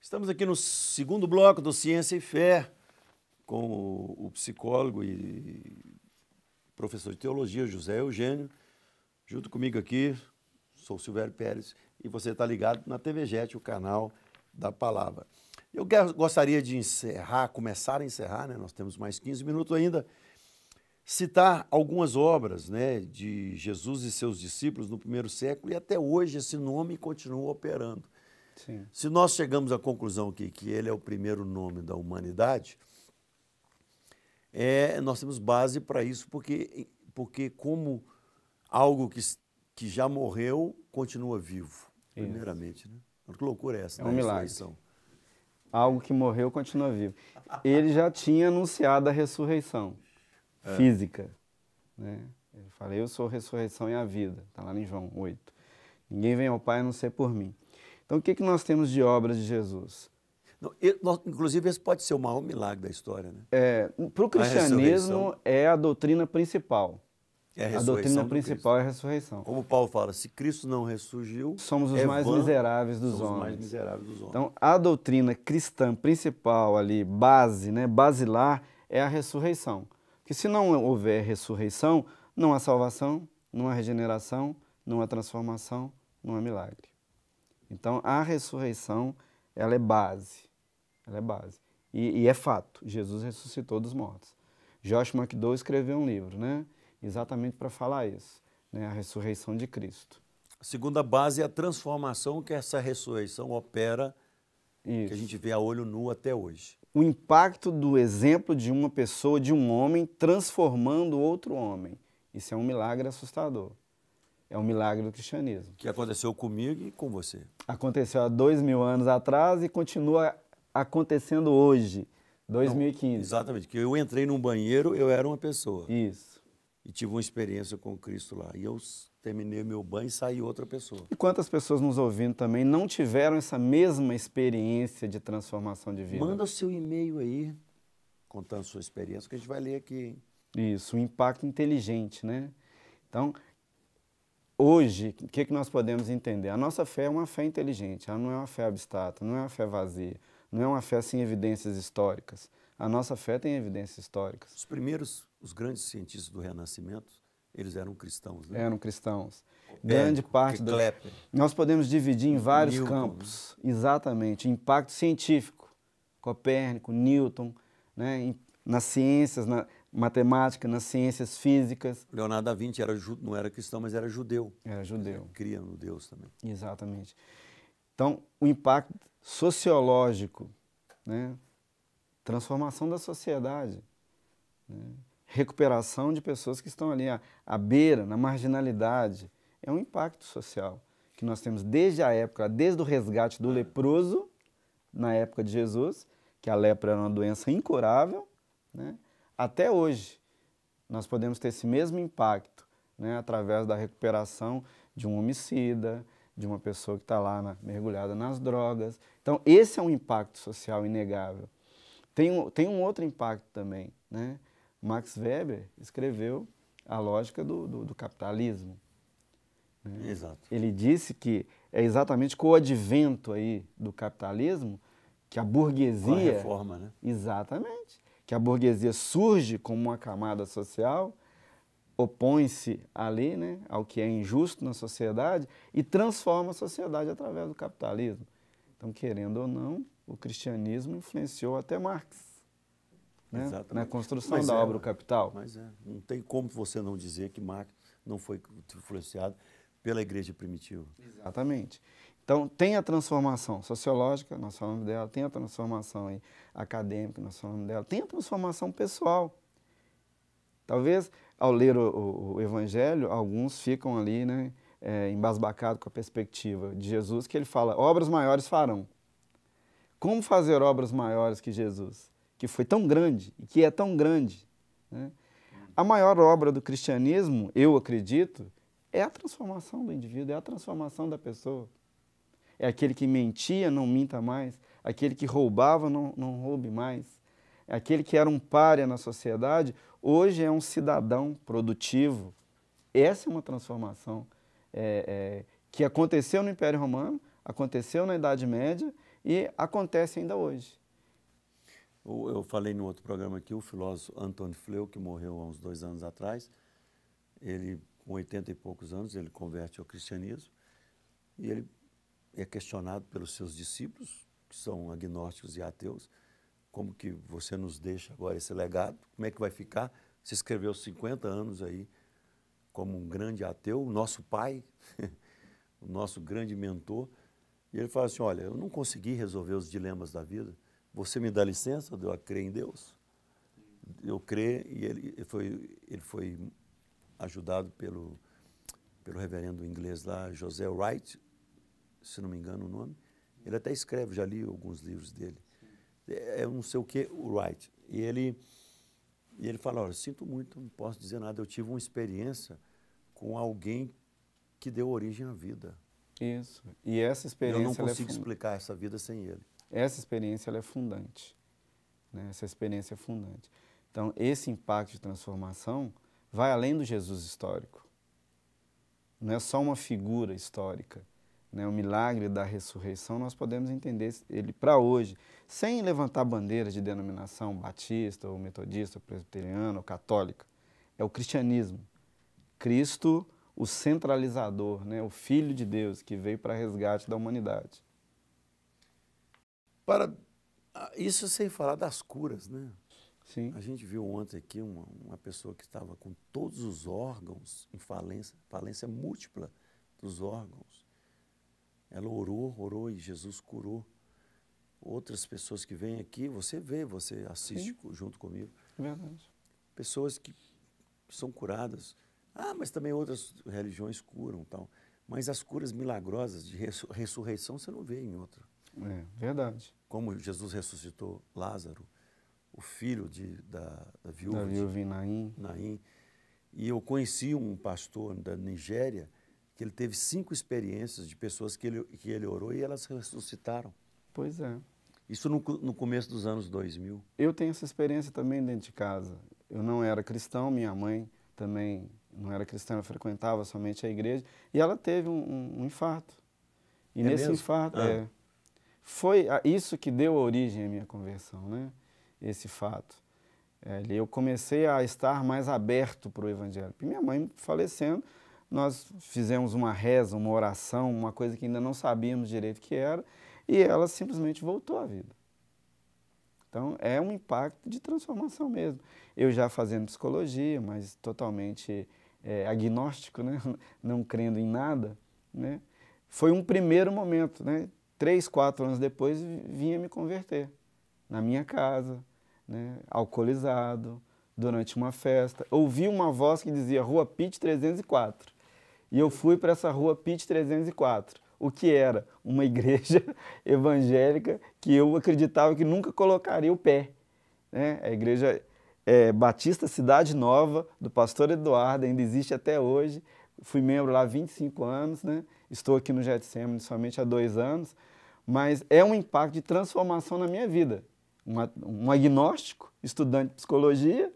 Estamos aqui no segundo bloco do Ciência e Fé, com o psicólogo e professor de teologia, José Eugênio. Junto comigo aqui, sou o Silvério Pérez, e você está ligado na TV Jet, o canal da Palavra. Eu gostaria de começar a encerrar, né? Nós temos mais 15 minutos ainda, citar algumas obras, né, de Jesus e seus discípulos no primeiro século, e até hoje esse nome continua operando. Sim. Se nós chegamos à conclusão que ele é o primeiro nome da humanidade, nós temos base para isso, porque como algo que já morreu continua vivo, primeiramente. Né? Que loucura é essa? É um milagre. Algo que morreu continua vivo. Ele já tinha anunciado a ressurreição física. Né? Ele fala, eu sou a ressurreição e a vida. Está lá em João 8. Ninguém vem ao Pai a não ser por mim. Então, o que nós temos de obras de Jesus? Não, inclusive, esse pode ser o maior milagre da história. Né? Para o cristianismo, é a doutrina principal. A doutrina principal é a ressurreição. Como Paulo fala, se Cristo não ressurgiu, somos os mais miseráveis dos homens. Então, a doutrina cristã principal ali, base, né, basilar, é a ressurreição. Porque se não houver ressurreição, não há salvação, não há regeneração, não há transformação, não há milagre. Então, a ressurreição, ela é base. Ela é base. E é fato, Jesus ressuscitou dos mortos. Josh McDowell escreveu um livro, né? Exatamente para falar isso, né? A ressurreição de Cristo. A segunda base é a transformação que essa ressurreição opera, isso. Que a gente vê a olho nu até hoje. O impacto do exemplo de uma pessoa, de um homem, transformando outro homem. Isso é um milagre assustador. É um milagre do cristianismo. Que aconteceu comigo e com você. Aconteceu há 2000 anos atrás e continua acontecendo hoje, 2015. Não, exatamente, que eu entrei num banheiro, eu era uma pessoa. Isso. E tive uma experiência com Cristo lá. E eu terminei meu banho e saí outra pessoa. E quantas pessoas nos ouvindo também não tiveram essa mesma experiência de transformação de vida? Manda o seu e-mail aí, contando a sua experiência, que a gente vai ler aqui. Isso, um impacto inteligente, né? Então, hoje, o que nós podemos entender? A nossa fé é uma fé inteligente, ela não é uma fé abstrata, não é uma fé vazia, não é uma fé sem evidências históricas. A nossa fé tem evidências históricas. Os grandes cientistas do Renascimento, eles eram cristãos, né? Eram cristãos. Grande parte do... Kepler. Nós podemos dividir em vários campos. Exatamente. Impacto científico. Copérnico, Newton, né? Nas ciências, na matemática, nas ciências físicas. Leonardo da Vinci não era cristão, mas era judeu. Era judeu. Cria no Deus também. Exatamente. Então, o impacto sociológico, né? Transformação da sociedade, né? Recuperação de pessoas que estão ali à beira, na marginalidade. É um impacto social que nós temos desde a época, desde o resgate do leproso, na época de Jesus, que a lepra era uma doença incurável, né? Até hoje nós podemos ter esse mesmo impacto, né? Através da recuperação de um homicida, de uma pessoa que está lá mergulhada nas drogas. Então, esse é um impacto social inegável. Tem um outro impacto também, né? Max Weber escreveu a lógica do capitalismo. Né? Exato. Ele disse que é exatamente com o advento aí do capitalismo que a burguesia... Com a reforma, né? Exatamente. Que a burguesia surge como uma camada social, opõe-se ali, né, ao que é injusto na sociedade e transforma a sociedade através do capitalismo. Então, querendo ou não, o cristianismo influenciou até Marx, né, na construção da obra O Capital. Mas não tem como você não dizer que Marx não foi influenciado pela igreja primitiva. Exatamente. Então, tem a transformação sociológica, nós falamos dela, tem a transformação aí acadêmica, nós falamos dela, tem a transformação pessoal. Talvez, ao ler o Evangelho, alguns ficam ali, né, embasbacados com a perspectiva de Jesus, que ele fala, obras maiores farão. Como fazer obras maiores que Jesus? Que foi tão grande e que é tão grande. Né? A maior obra do cristianismo, eu acredito, é a transformação do indivíduo, é a transformação da pessoa. É aquele que mentia, não minta mais. Aquele que roubava, não roube mais. É aquele que era um pária na sociedade, hoje é um cidadão produtivo. Essa é uma transformação que aconteceu no Império Romano, aconteceu na Idade Média E acontece ainda hoje. Eu falei no outro programa aqui, o filósofo Antônio Fleu, que morreu há uns 2 anos atrás, ele, com 80 e poucos anos, ele converte ao cristianismo e ele é questionado pelos seus discípulos, que são agnósticos e ateus, como que você nos deixa agora esse legado, como é que vai ficar? Você escreveu 50 anos aí como um grande ateu, o nosso pai, o nosso grande mentor, e ele fala assim, olha, eu não consegui resolver os dilemas da vida, você me dá licença de eu crer em Deus? Eu creio, e ele foi ajudado pelo reverendo inglês lá, José Wright, se não me engano o nome. Ele até escreve, já li alguns livros dele. É não sei o que, o Wright. E ele fala, olha, sinto muito, não posso dizer nada, eu tive uma experiência com alguém que deu origem à vida. Isso. E essa experiência... Eu não consigo explicar essa vida sem ele. Essa experiência ela é fundante. Né? Essa experiência é fundante. Então, esse impacto de transformação vai além do Jesus histórico. Não é só uma figura histórica. Né? O milagre da ressurreição, nós podemos entender ele para hoje, sem levantar bandeiras de denominação batista, ou metodista, ou presbiteriana, ou católica. É o cristianismo. Cristo, o centralizador, né? O Filho de Deus, que veio para resgate da humanidade. Isso sem falar das curas, né? Sim. A gente viu ontem aqui uma pessoa que estava com todos os órgãos em falência múltipla dos órgãos. Ela orou e Jesus curou. Outras pessoas que vêm aqui, você assiste junto comigo. Verdade. Pessoas que são curadas. Mas também outras religiões curam, tal. Mas as curas milagrosas de ressurreição você não vê em outra. É, verdade. Como Jesus ressuscitou Lázaro, o filho da viúva em Naim. E eu conheci um pastor da Nigéria que ele teve 5 experiências de pessoas que ele orou e elas ressuscitaram. Pois é. Isso no começo dos anos 2000. Eu tenho essa experiência também dentro de casa. Eu não era cristão, minha mãe também não era cristã, ela frequentava somente a igreja, e ela teve um infarto. E nesse mesmo? infarto, foi isso que deu origem à minha conversão, né? Esse fato. Eu comecei a estar mais aberto para o Evangelho. E minha mãe falecendo, nós fizemos uma reza, uma oração, uma coisa que ainda não sabíamos direito o que era, e ela simplesmente voltou à vida. Então, é um impacto de transformação mesmo. Eu já fazendo psicologia, mas totalmente agnóstico, né? Não crendo em nada, né? Foi um primeiro momento, né? 3, 4 anos depois, vinha me converter. Na minha casa, né? Alcoolizado, durante uma festa. Ouvi uma voz que dizia Rua Pitt 304. E eu fui para essa Rua Pitt 304. O que era? Uma igreja evangélica que eu acreditava que nunca colocaria o pé. Né? A igreja Batista Cidade Nova, do pastor Eduardo, ainda existe até hoje. Fui membro lá há 25 anos, né? Estou aqui no Getsemane somente há 2 anos, mas é um impacto de transformação na minha vida. Um agnóstico, estudante de psicologia,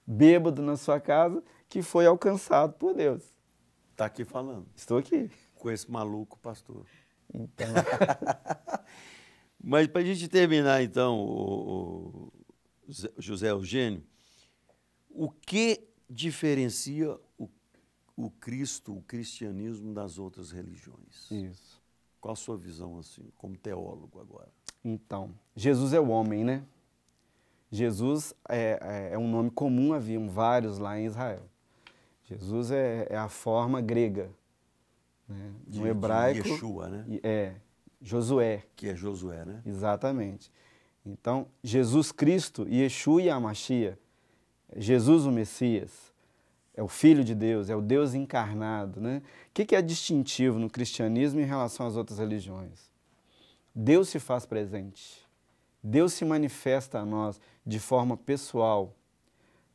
bêbado na sua casa, que foi alcançado por Deus. Está aqui falando. Estou aqui. Com esse maluco pastor. Então... Mas para a gente terminar, então, o José Eugênio, o que diferencia o cristianismo das outras religiões? Isso. Qual a sua visão, assim, como teólogo agora? Então, Jesus é o homem, né? Jesus é um nome comum, haviam vários lá em Israel. Jesus é a forma grega. Né? No hebraico... De Yeshua, né? Josué. Que é Josué, né? Exatamente. Então, Jesus Cristo, Yeshua e Hamashia, Jesus o Messias, é o Filho de Deus, é o Deus encarnado. Né? O que é distintivo no cristianismo em relação às outras religiões? Deus se faz presente. Deus se manifesta a nós de forma pessoal.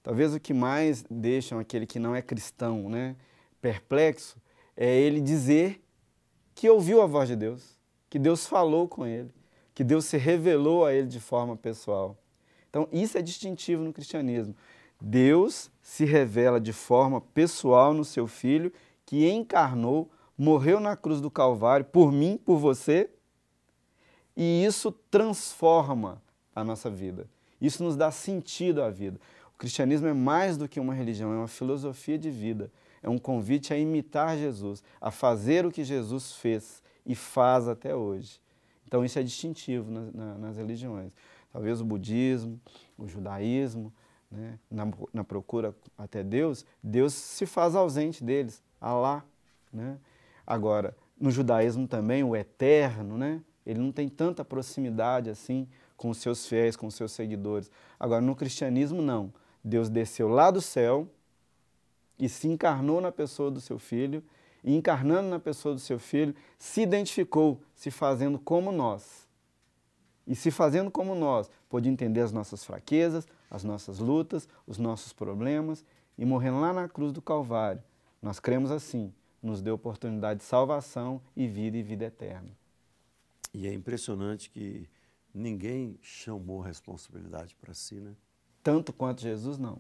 Talvez o que mais deixa aquele que não é cristão, né, perplexo, é ele dizer que ouviu a voz de Deus, que Deus falou com ele, que Deus se revelou a ele de forma pessoal. Então, isso é distintivo no cristianismo. Deus se revela de forma pessoal no seu Filho, que encarnou, morreu na cruz do Calvário, por mim, por você, E isso transforma a nossa vida. Isso nos dá sentido à vida. O cristianismo é mais do que uma religião, é uma filosofia de vida. É um convite a imitar Jesus, a fazer o que Jesus fez e faz até hoje. Então isso é distintivo nas religiões. Talvez o budismo, o judaísmo, né? Na procura até Deus, Deus se faz ausente deles, Alá, né? Agora, no judaísmo também, o eterno, né? Ele não tem tanta proximidade assim com os seus fiéis, com os seus seguidores. Agora, no cristianismo, não. Deus desceu lá do céu e se encarnou na pessoa do seu filho, e encarnando na pessoa do seu filho, se identificou, se fazendo como nós. E se fazendo como nós, pôde entender as nossas fraquezas, as nossas lutas, os nossos problemas, e morrendo lá na cruz do Calvário. Nós cremos assim, nos deu oportunidade de salvação e vida eterna. E é impressionante que ninguém chamou responsabilidade para si, né? Tanto quanto Jesus, não.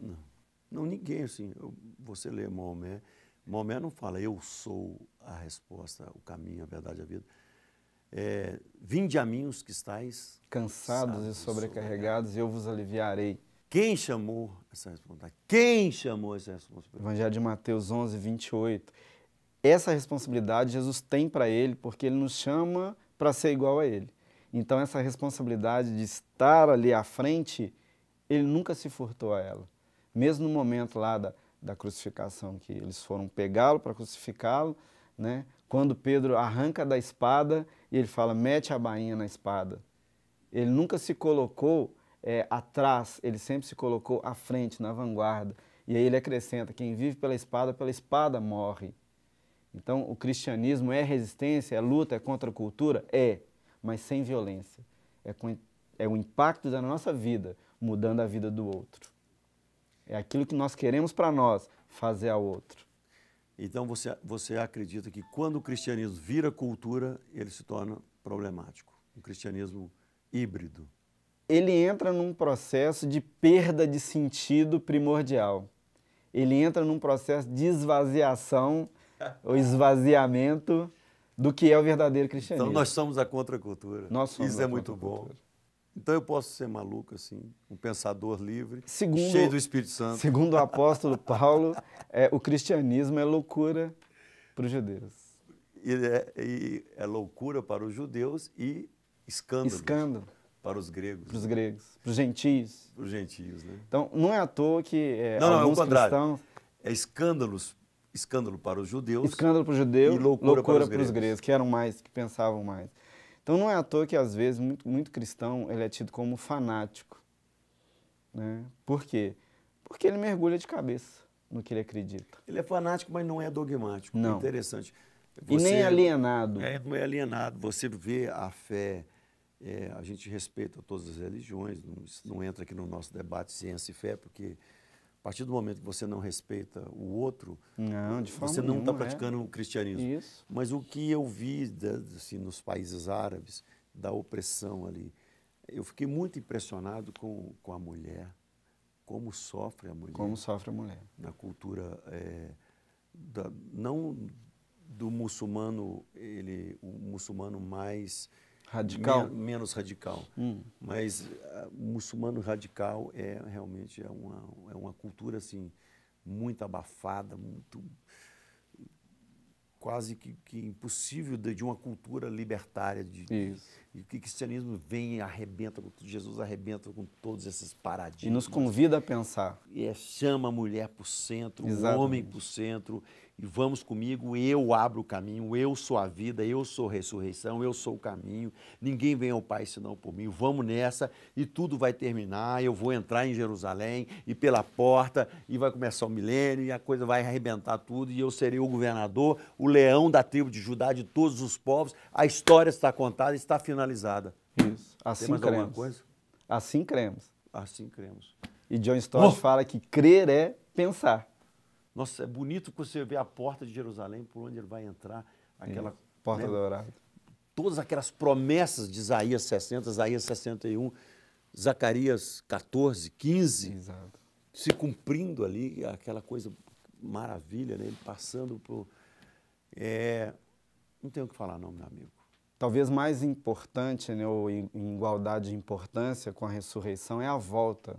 Não, ninguém, assim. Você lê Maomé, Maomé não fala, eu sou a resposta, o caminho, a verdade, a vida. Vinde a mim os que estáis cansados e sobrecarregados, eu vos aliviarei. Quem chamou essa responsabilidade? Quem chamou essa responsabilidade? Evangelho de Mateus 11, 28. Essa responsabilidade Jesus tem para ele, porque ele nos chama para ser igual a ele. Então essa responsabilidade de estar ali à frente, ele nunca se furtou a ela. Mesmo no momento lá da crucificação, que eles foram pegá-lo para crucificá-lo, né? Quando Pedro arranca da espada e ele fala, mete a bainha na espada. Ele nunca se colocou atrás, ele sempre se colocou à frente, na vanguarda. E aí ele acrescenta, quem vive pela espada morre. Então o cristianismo é resistência, é luta, é contra a cultura? É, mas sem violência. É o impacto da nossa vida, mudando a vida do outro. É aquilo que nós queremos para nós, fazer ao outro. Então você acredita que quando o cristianismo vira cultura, ele se torna problemático? Um cristianismo híbrido. Ele entra num processo de perda de sentido primordial. Ele entra num processo de esvaziação, ou esvaziamento do que é o verdadeiro cristianismo. Então nós somos a contracultura. Nós somos Isso é muito bom. Então eu posso ser maluco assim, um pensador livre, cheio do Espírito Santo. Segundo o apóstolo Paulo, o cristianismo é loucura para os judeus. E é loucura para os judeus e escândalo para os gregos. Para os gregos, para os gentios. Para os gentios, né? Então, não é à toa que alguns cristãos... É escândalo para os judeus. Escândalo para os judeus e loucura para os gregos, que eram mais, que pensavam mais. Então, não é à toa que, às vezes, muito cristão ele é tido como fanático. Né? Por quê? Porque ele mergulha de cabeça no que ele acredita. Ele é fanático, mas não é dogmático. Não. É interessante. E nem alienado. Não é alienado. Você vê a fé, a gente respeita todas as religiões, não entra aqui no nosso debate ciência e fé, porque a partir do momento que você não respeita o outro, você não está praticando o cristianismo. Isso. Mas o que eu vi assim, nos países árabes, da opressão ali, eu fiquei muito impressionado com a mulher, como sofre a mulher. Como sofre a mulher. Na cultura, não do muçulmano, o muçulmano mais... Radical? Menos radical. Mas o muçulmano radical realmente é uma cultura assim, muito abafada, muito... quase que impossível de uma cultura libertária. E o cristianismo vem e arrebenta, Jesus arrebenta com todos esses paradigmas. E nos convida a pensar. E chama a mulher para o centro, Exatamente. O homem para o centro, e vamos comigo, eu abro o caminho, eu sou a vida, eu sou a ressurreição, eu sou o caminho, ninguém vem ao Pai senão por mim, vamos nessa e tudo vai terminar, eu vou entrar em Jerusalém e pela porta e vai começar o milênio e a coisa vai arrebentar tudo e eu serei o governador, o leão da tribo de Judá, de todos os povos, a história está contada, está finalizada. Isso, assim Tem mais cremos. alguma coisa? Assim cremos. Assim cremos. E John Stott fala que crer é pensar. Nossa, é bonito você ver a porta de Jerusalém, por onde ele vai entrar, aquela... Porta dourada. Todas aquelas promessas de Isaías 60, Isaías 61, Zacarias 14, 15, Exato. se cumprindo ali, aquela coisa maravilha, né? Ele passando por... Não tenho o que falar não, meu amigo. talvez mais importante, né, ou em igualdade de importância com a ressurreição é a volta.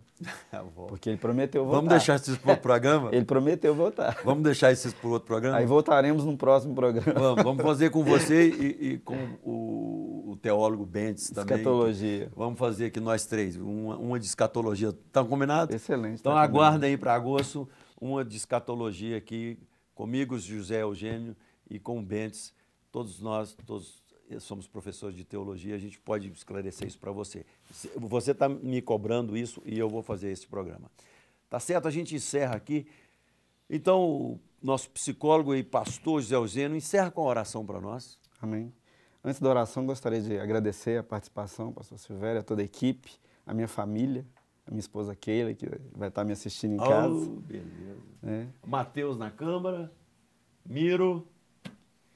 Porque ele prometeu voltar. Vamos deixar isso para outro programa? Ele prometeu voltar. Vamos deixar isso para outro programa? Aí voltaremos no próximo programa. Vamos fazer com você e com o teólogo Bentes também. Escatologia. Vamos fazer aqui nós três, uma de escatologia. Estão combinados? Excelente. Então aguardem aí para agosto uma de escatologia aqui comigo, José Eugênio, e com o Bentes. Todos nós somos professores de teologia, a gente pode esclarecer isso para você. Você está me cobrando isso e eu vou fazer esse programa. Tá certo? A gente encerra aqui. Então, o nosso psicólogo e pastor José Eugênio encerra com a oração para nós. Amém. Antes da oração, gostaria de agradecer a participação, pastor Silvério, a toda a equipe, a minha família, a minha esposa Keila, que vai estar me assistindo em casa. Beleza. Mateus na câmara, Miro,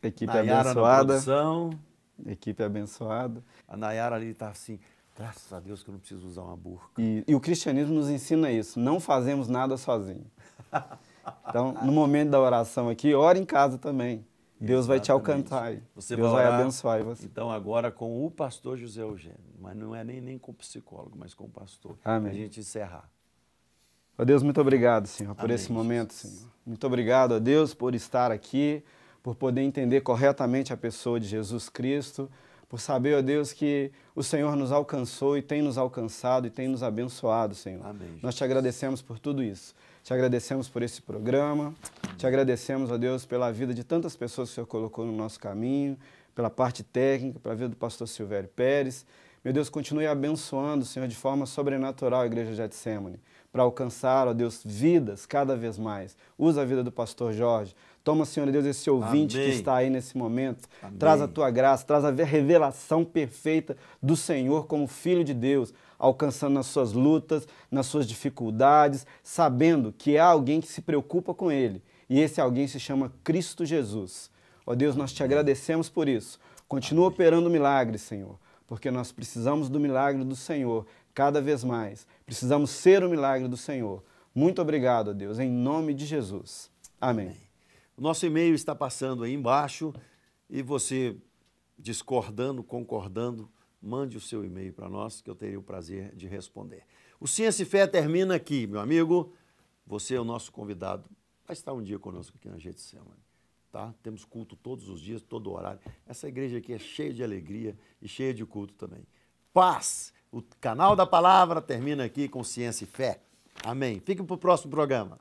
equipe Nayara abençoada. na produção. Equipe abençoada. A Nayara ali está assim, graças a Deus que eu não preciso usar uma burca. E o cristianismo nos ensina isso, não fazemos nada sozinho. Então, no momento da oração aqui, ore em casa também. Deus vai te alcançar. Deus vai abençoar você. Então, agora com o pastor José Eugênio, mas não é nem com o psicólogo, mas com o pastor. Amém. A gente encerrar. Ó Deus, muito obrigado, Senhor, por Amém, esse momento, Jesus. Senhor. Muito obrigado, ó Deus, por estar aqui, por poder entender corretamente a pessoa de Jesus Cristo, por saber, ó Deus, que o Senhor nos alcançou e tem nos alcançado e tem nos abençoado, Senhor. Amém, Nós te agradecemos por tudo isso. Te agradecemos por esse programa, te agradecemos, ó Deus, pela vida de tantas pessoas que o Senhor colocou no nosso caminho, pela parte técnica, pela vida do pastor Silvério Pérez. Meu Deus, continue abençoando, Senhor, de forma sobrenatural a Igreja Getsemane, para alcançar, ó Deus, vidas cada vez mais. Usa a vida do pastor Jorge. Toma, Senhor Deus, esse ouvinte Amém. que está aí nesse momento. Amém. Traz a tua graça, traz a revelação perfeita do Senhor como Filho de Deus, alcançando nas suas lutas, nas suas dificuldades, sabendo que há alguém que se preocupa com ele. E esse alguém se chama Cristo Jesus. Ó Deus, nós te agradecemos por isso. Continua operando milagres, Senhor, porque nós precisamos do milagre do Senhor cada vez mais. Precisamos ser o milagre do Senhor. Muito obrigado, ó Deus, em nome de Jesus. Amém. O nosso e-mail está passando aí embaixo e você, discordando, concordando, mande o seu e-mail para nós, que eu teria o prazer de responder. O Ciência e Fé termina aqui, meu amigo. Você é o nosso convidado. Vai estar um dia conosco aqui na Getsemane, tá? Temos culto todos os dias, todo horário. Essa igreja aqui é cheia de alegria e cheia de culto também. Paz! O canal da Palavra termina aqui com Ciência e Fé. Amém. Fique para o próximo programa.